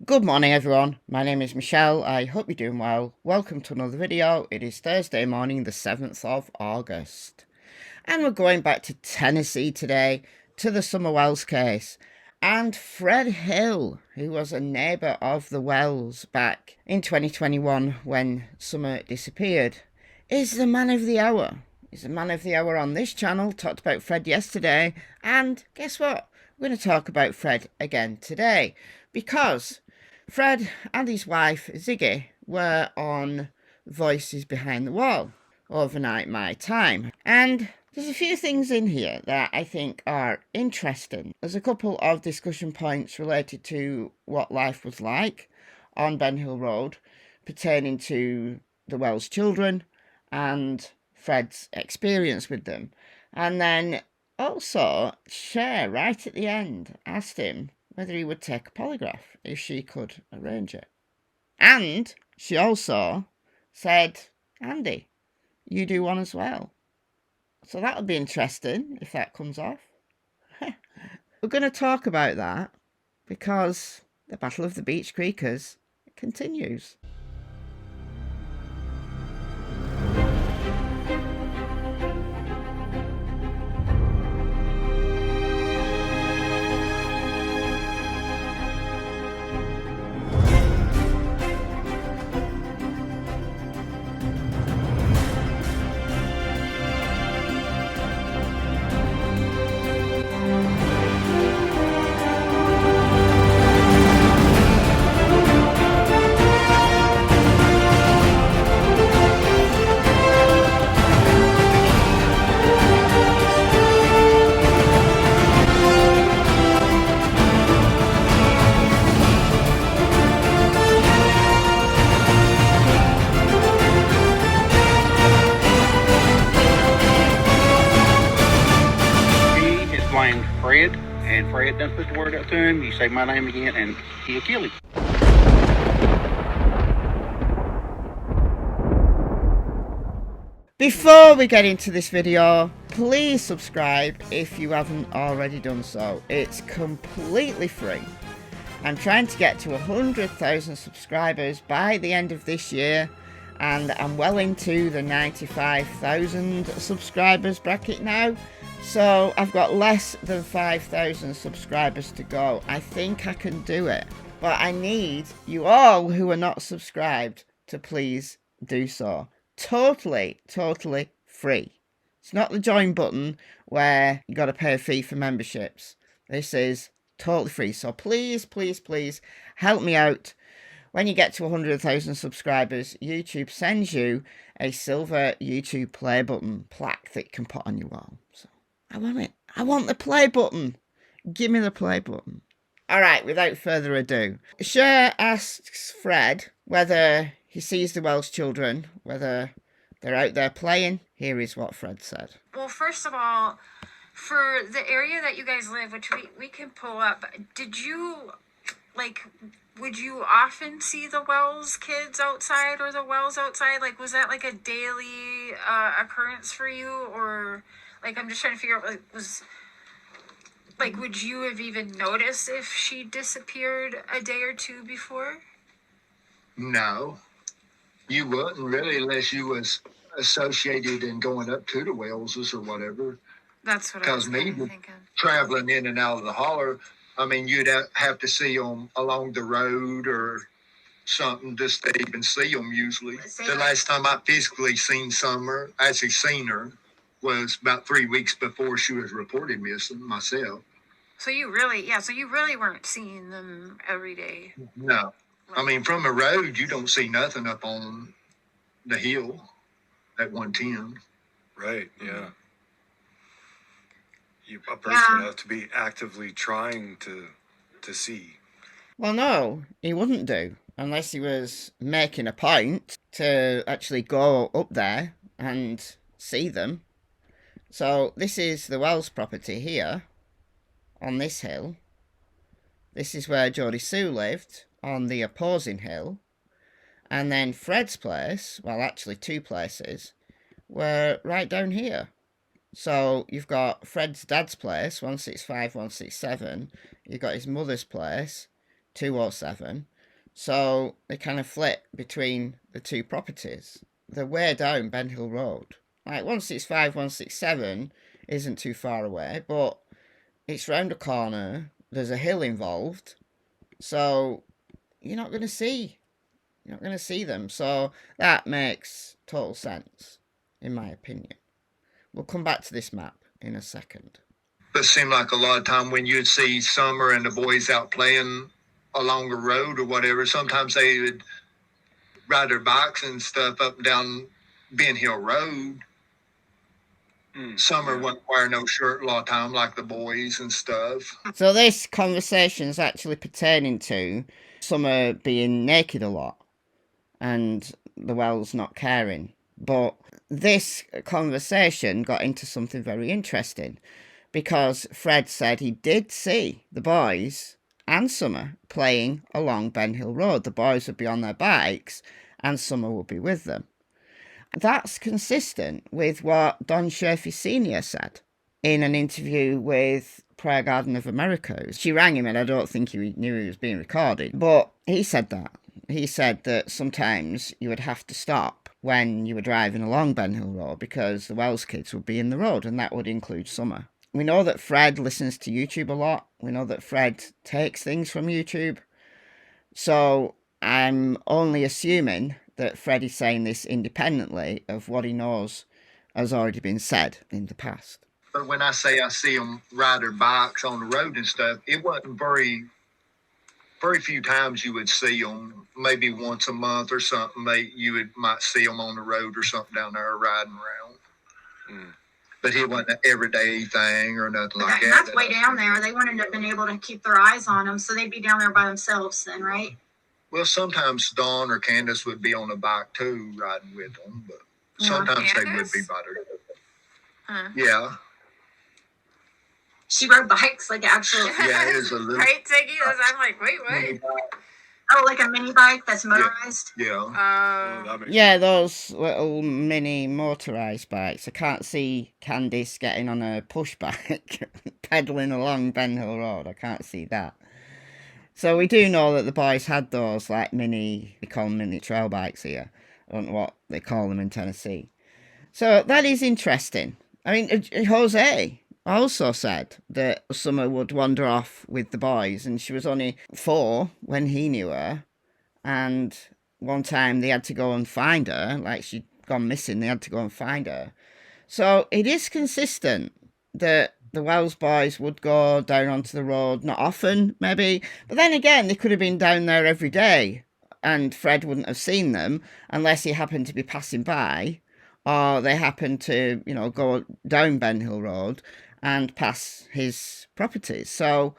Good morning everyone, my name is Michelle, I hope you're doing well. Welcome to another video. It is Thursday morning the 7th of August. And we're going back to Tennessee today, to the Summer Wells case. And Fred Hill, who was a neighbour of the Wells back in 2021 when Summer disappeared, is the man of the hour. He's the man of the hour on this channel, talked about Fred yesterday, and guess what? We're going to talk about Fred again today, because Fred and his wife Ziggy were on Voices Behind the Wall overnight my time, and there's a few things in here that I think are interesting. There's a couple of discussion points related to what life was like on Ben Hill Road pertaining to the Wells children and Fred's experience with them. And then also Cher, right at the end, asked him whether he would take a polygraph if she could arrange it. And she also said, Andy, you do one as well. So that'll be interesting if that comes off. We're going to talk about that because the Battle of the Beech Creekers continues. Fred, and Fred done put the word out to him. You say my name again, and he'll kill him. Before we get into this video, please subscribe if you haven't already done so. It's completely free. I'm trying to get to 100,000 subscribers by the end of this year, and I'm well into the 95,000 subscribers bracket now. So I've got less than 5,000 subscribers to go. I think I can do it. But I need you all who are not subscribed to please do so. Totally free. It's not the join button where you got to pay a fee for memberships. This is totally free. So please help me out. When you get to 100,000 subscribers, YouTube sends you a silver YouTube play button plaque that you can put on your wall. So I want it. I want the play button. Give me the play button. Alright, without further ado, Cher asks Fred whether he sees the Wells children, whether they're out there playing. Here is what Fred said. Well, first of all, for the area that you guys live, which we can pull up, would you often see the Wells kids outside or the Wells outside? Like, was that like a daily occurrence for you? Or, like, I'm just trying to figure out, would you have even noticed if she disappeared a day or two before? No, you wouldn't really unless you was associated and going up to the Wellses or whatever. That's what I was thinking. Traveling in and out of the holler, I mean, you'd have to see them along the road or something just to even see them usually. The last time I physically seen Summer, actually seen her, was about 3 weeks before she was reported missing myself. So you really weren't seeing them every day? No. I mean, from the road, you don't see nothing up on the hill at 110. Right, yeah. A person would have to be actively trying to see. Well, no, he wouldn't do, unless he was making a point to actually go up there and see them. So this is the Wells property here, on this hill. This is where Jodie Sue lived, on the opposing hill. And then Fred's place, well actually two places, were right down here. So you've got Fred's dad's place, 165, 167. You've got his mother's place, 207. So they kind of flit between the two properties. They're way down Ben Hill Road. Like 165, 167 isn't too far away, but it's round a corner. There's a hill involved. So you're not going to see them. So that makes total sense, in my opinion. We'll come back to this map in a second. But it seemed like a lot of time when you'd see Summer and the boys out playing along the road or whatever, sometimes they would ride their bikes and stuff up and down Ben Hill Road. Summer wouldn't wear no shirt a lot of time like the boys and stuff. So this conversation's actually pertaining to Summer being naked a lot and the Wells not caring. But this conversation got into something very interesting because Fred said he did see the boys and Summer playing along Ben Hill Road. The boys would be on their bikes and Summer would be with them. That's consistent with what Don Schaefer Sr. said in an interview with Prayer Garden of America. She rang him and I don't think he knew he was being recorded, but he said that. He said that sometimes you would have to stop when you were driving along Ben Hill Road because the Wells kids would be in the road, and that would include Summer. We know that Fred listens to YouTube a lot. We know that Fred takes things from YouTube. So I'm only assuming that Fred is saying this independently of what he knows has already been said in the past. But when I say I see them ride their bikes on the road and stuff, it wasn't very few times you would see them. Maybe once a month or something, you might see them on the road or something down there riding around. But it wasn't an everyday thing or nothing like that. That's way down there. They wouldn't have been able to keep their eyes on them, so they'd be down there by themselves then, right? Well, sometimes Dawn or Candace would be on a bike too, riding with them, but sometimes they would be by their. Yeah. She rode bikes, like actually. Yeah, it was a little. Right, Ziggy? I'm like, wait, what? Oh, like a mini bike that's motorized? Yeah. Yeah, those little mini motorised bikes. I can't see Candice getting on a push bike, pedalling along Ben Hill Road. I can't see that. So we do know that the boys had those, like we call them mini trail bikes here. I don't know what they call them in Tennessee. So that is interesting. I mean, Jose also said that Summer would wander off with the boys, and she was only 4 when he knew her. And one time they had to go and find her, like she'd gone missing, they had to go and find her. So it is consistent that the Wells boys would go down onto the road, not often, maybe. But then again, they could have been down there every day, and Fred wouldn't have seen them unless he happened to be passing by, or they happened to, go down Ben Hill Road and pass his properties. So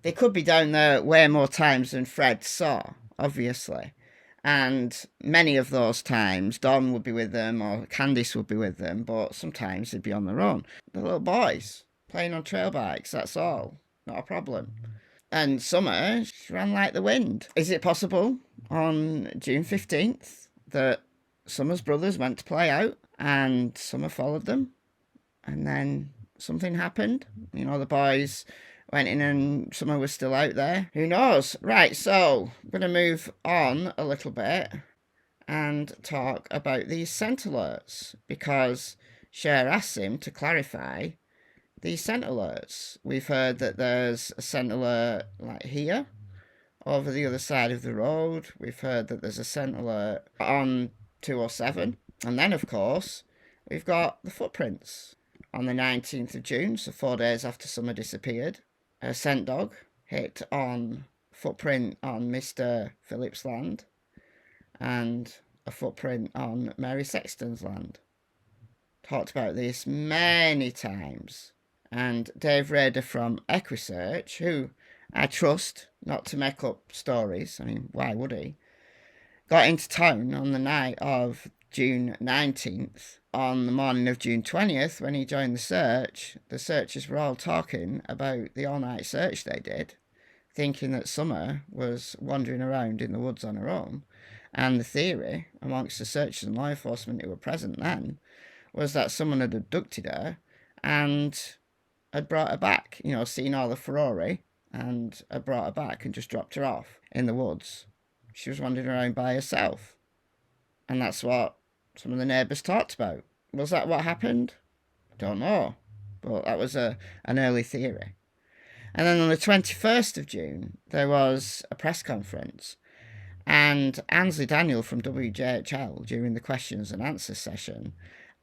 they could be down there way more times than Fred saw, obviously. And many of those times, Don would be with them or Candice would be with them, but sometimes they'd be on their own. The little boys playing on trail bikes, that's all. Not a problem. And Summer, she ran like the wind. Is it possible on June 15th that Summer's brothers went to play out and Summer followed them? And then something happened? The boys went in and Summer was still out there. Who knows? Right, so I'm going to move on a little bit and talk about these scent alerts because Cher asked him to clarify these scent alerts. We've heard that there's a scent alert like here, over the other side of the road. We've heard that there's a scent alert on 207. And then, of course, we've got the footprints. On the 19th of June, so 4 days after Summer disappeared, a scent dog hit on footprint on Mr. Phillips' land and a footprint on Mary Sexton's land. Talked about this many times. And Dave Rader from Equisearch, who I trust not to make up stories, I mean, why would he? Got into town on the night of June 19th. On the morning of June 20th, when he joined the searchers were all talking about the all-night search they did, thinking that Summer was wandering around in the woods on her own. And the theory, amongst the searchers and law enforcement who were present then, was that someone had abducted her and had brought her back, seen all the furore, and had brought her back and just dropped her off in the woods. she was wandering around by herself. And that's what some of the neighbours talked about. Was that what happened? Don't know. But that was an early theory. And then on the 21st of June, there was a press conference. And Ansley Daniel from WJHL, during the questions and answers session,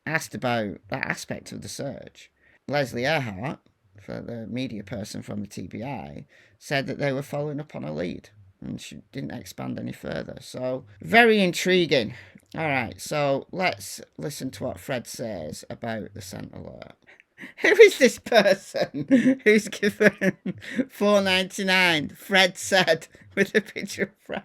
asked about that aspect of the search. Leslie Earhart, for the media person from the TBI, said that they were following up on a lead. And she didn't expand any further. So, very intriguing. All right, so let's listen to what Fred says about the scent alert. Who is this person who's given $4.99? Fred said, with a picture of Fred.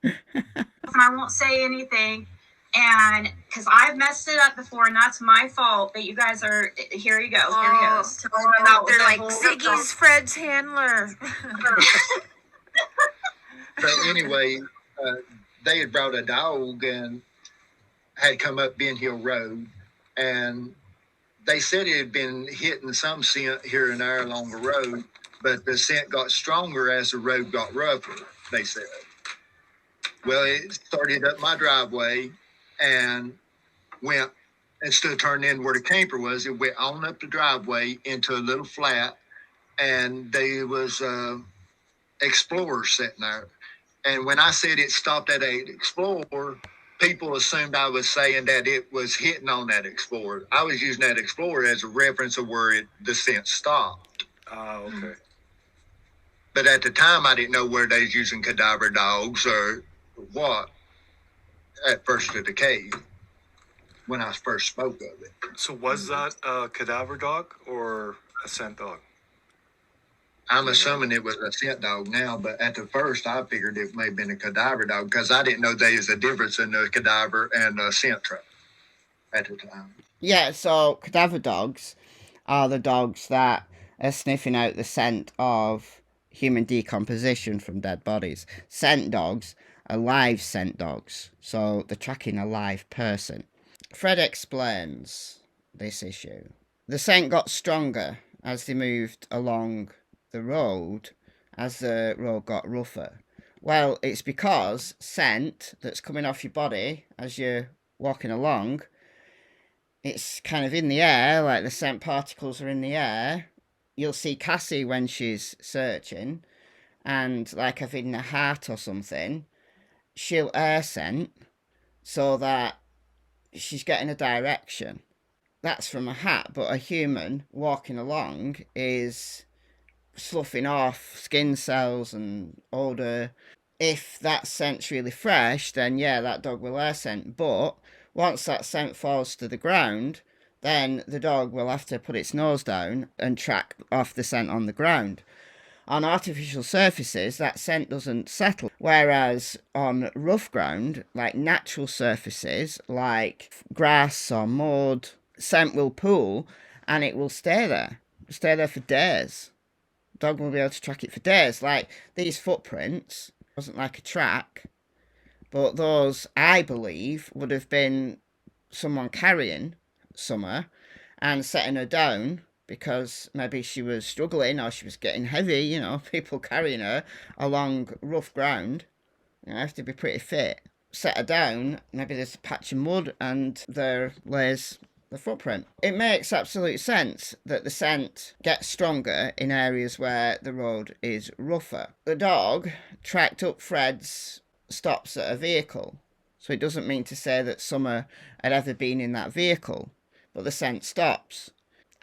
And I won't say anything, and because I've messed it up before, and that's my fault. But you guys are here. You go. Here he goes. They're like Ziggy's Fred's handler. But anyway, they had brought a dog and had come up Ben Hill Road, and they said it had been hitting some scent here and there along the road, but the scent got stronger as the road got rougher, they said. Well, it started up my driveway and went, instead of turning in where the camper was, it went on up the driveway into a little flat, and there was Explorer sitting there. And when I said it stopped at an Explorer, people assumed I was saying that it was hitting on that Explorer. I was using that Explorer as a reference of where the scent stopped. Oh, okay. But at the time, I didn't know where they was using cadaver dogs or what at first of the cave when I first spoke of it. So was that a cadaver dog or a scent dog? I'm assuming it was a scent dog now, but at the first, I figured it may have been a cadaver dog because I didn't know there was a difference in a cadaver and a scent trap at the time. Yeah, so cadaver dogs are the dogs that are sniffing out the scent of human decomposition from dead bodies. Scent dogs are live scent dogs, so they're tracking a live person. Fred explains this issue. The scent got stronger as they moved along the road, as the road got rougher. Well, it's because scent that's coming off your body as you're walking along, it's kind of in the air, like the scent particles are in the air. You'll see Cassie when she's searching, and like if in a hat or something, she'll air scent so that she's getting a direction. That's from a hat, but a human walking along is sloughing off skin cells and odour. If that scent's really fresh, then yeah, that dog will air scent. But once that scent falls to the ground, then the dog will have to put its nose down and track off the scent on the ground. On artificial surfaces, that scent doesn't settle. Whereas on rough ground, like natural surfaces, like grass or mud, scent will pool and it will stay there for days. Dog will be able to track it for days. Like these footprints, wasn't like a track, but those, I believe, would have been someone carrying Summer and setting her down because maybe she was struggling or she was getting heavy, you know, people carrying her along rough ground. You have to be pretty fit. Set her down, maybe there's a patch of mud and there lays the footprint. It makes absolute sense that the scent gets stronger in areas where the road is rougher. The dog tracked up Fred's stops at a vehicle, so it doesn't mean to say that Summer had ever been in that vehicle, but the scent stops.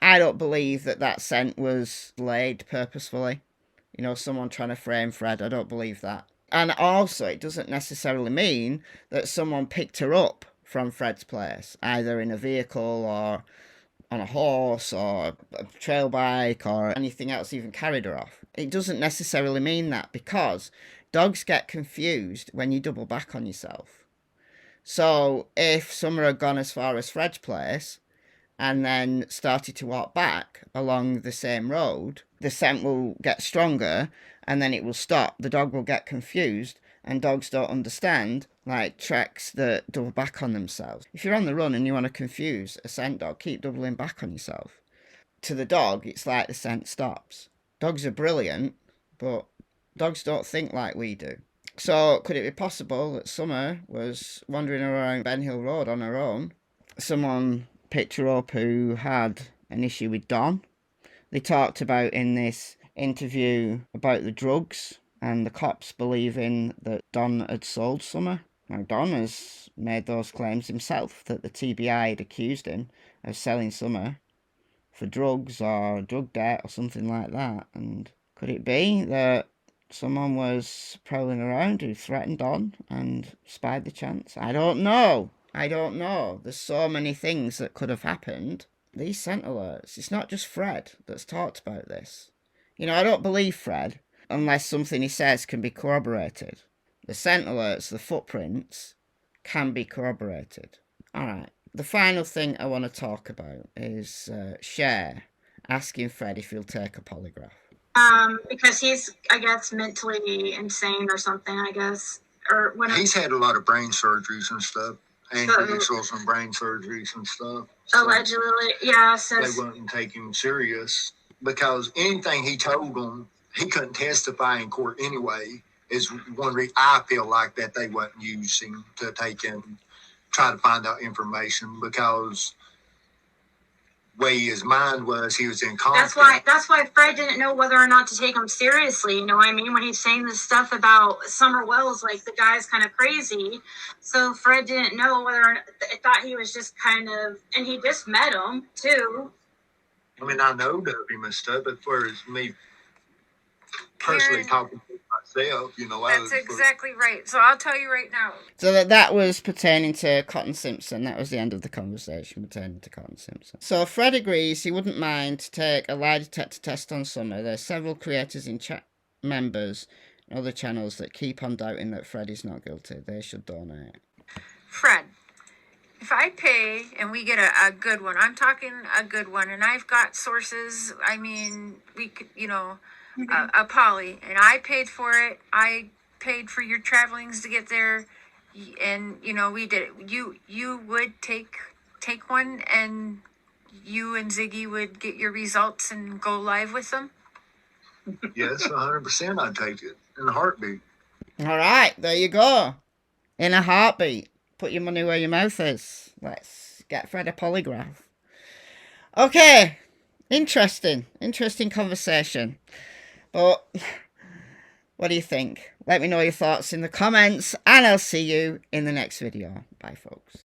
I don't believe that scent was laid purposefully. You know, someone trying to frame Fred, I don't believe that. And also, it doesn't necessarily mean that someone picked her up from Fred's place, either in a vehicle or on a horse or a trail bike or anything else, even carried her off. It doesn't necessarily mean that because dogs get confused when you double back on yourself. So if Summer had gone as far as Fred's place and then started to walk back along the same road, the scent will get stronger and then it will stop. The dog will get confused, and dogs don't understand like tracks that double back on themselves. If you're on the run and you want to confuse a scent dog, keep doubling back on yourself. To the dog, it's like the scent stops. Dogs are brilliant, but dogs don't think like we do. So could it be possible that Summer was wandering around Ben Hill Road on her own? Someone picked her up who had an issue with Don. They talked about in this interview about the drugs and the cops believing that Don had sold Summer. Now, Don has made those claims himself, that the TBI had accused him of selling Summer for drugs or drug debt or something like that. And could it be that someone was prowling around who threatened Don and spied the chance? I don't know. There's so many things that could have happened. These scent alerts, it's not just Fred that's talked about this. You know, I don't believe Fred unless something he says can be corroborated. The scent alerts, the footprints, can be corroborated. Alright, the final thing I want to talk about is Cher asking Fred if he'll take a polygraph. Because he's, I guess, mentally insane or something, I guess. Or when He's had a lot of brain surgeries and stuff. And some brain surgeries and stuff. So allegedly, yeah. they wouldn't take him serious because anything he told them, he couldn't testify in court anyway. Is one reason I feel like that they wasn't using to take him, try to find out information because way his mind was, he was incompetent. That's why Fred didn't know whether or not to take him seriously. You know what I mean? When he's saying this stuff about Summer Wells, like the guy's kind of crazy. So Fred didn't know whether or not, thought he was just kind of, and he just met him too. I mean, I know of him and stuff, but for me personally talking to myself, you know, that's exactly right. So I'll tell you right now. So that was pertaining to Cotton Simpson. That was the end of the conversation pertaining to Cotton Simpson. So Fred agrees he wouldn't mind to take a lie detector test on Summer. There's several creators and chat members and other channels that keep on doubting that Fred is not guilty. They should donate. Fred, if I pay and we get a good one, I'm talking a good one, and I've got sources, I mean, we could, you know, a poly, and I paid for it. I paid for your travelings to get there, and you know we did it. You would take one, and you and Ziggy would get your results and go live with them. Yes, 100%. I'd take it in a heartbeat. All right, there you go. In a heartbeat. Put your money where your mouth is. Let's get Fred a polygraph. Okay, interesting conversation. But what do you think? Let me know your thoughts in the comments, and I'll see you in the next video. Bye, folks.